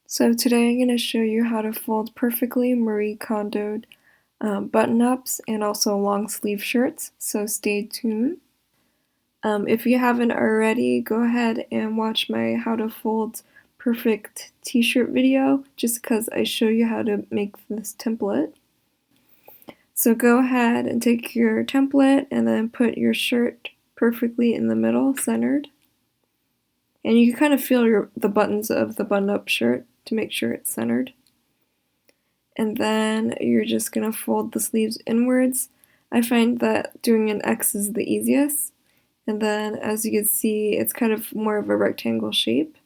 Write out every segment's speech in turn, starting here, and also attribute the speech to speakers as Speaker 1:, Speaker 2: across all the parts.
Speaker 1: So today I'm going to show you how to fold perfectly Marie Kondoed button-ups and also long sleeve shirts, so stay tuned. If you haven't already, go ahead and watch my how to fold perfect t-shirt video just because I show you how to make this template. So go ahead and take your template and then put your shirt perfectly in the middle, centered. And you can kind of feel the buttons of the button-up shirt to make sure it's centered. And then you're just going to fold the sleeves inwards. I find that doing an X is the easiest. And then as you can see, it's kind of more of a rectangle shape.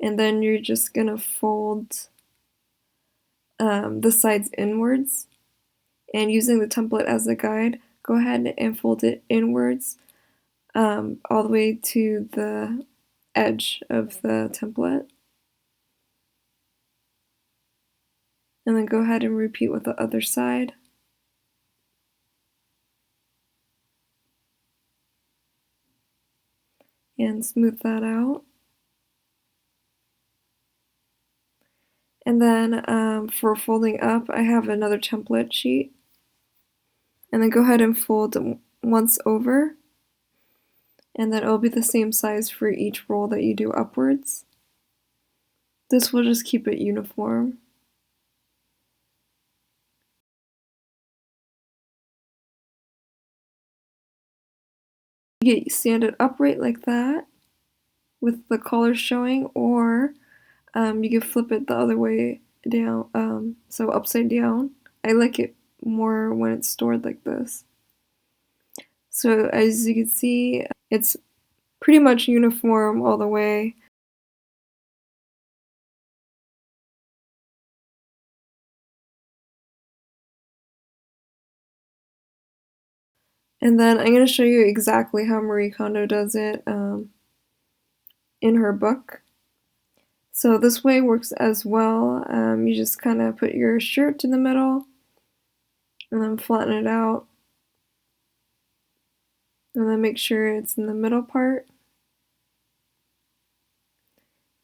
Speaker 1: And then you're just going to fold the sides inwards. And using the template as a guide, go ahead and fold it inwards all the way to the edge of the template. And then go ahead and repeat with the other side. And smooth that out. And then for folding up, I have another template sheet. And then go ahead and fold once over. And then it'll be the same size for each roll that you do upwards. This will just keep it uniform. You stand it upright like that with the collar showing, or you can flip it the other way down, so upside down. I like it more when it's stored like this. So as you can see, it's pretty much uniform all the way. And then I'm going to show you exactly how Marie Kondo does it in her book. So this way works as well. You just kind of put your shirt in the middle and then flatten it out. And then make sure it's in the middle part.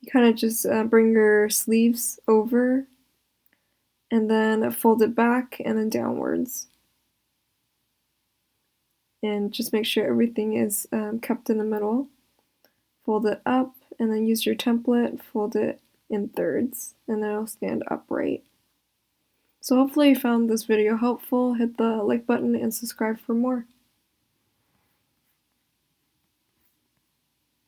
Speaker 1: You kind of just bring your sleeves over and then fold it back and then downwards. And just make sure everything is kept in the middle. Fold it up and then use your template, fold it in thirds, and then it'll stand upright. So hopefully you found this video helpful. Hit the like button and subscribe for more.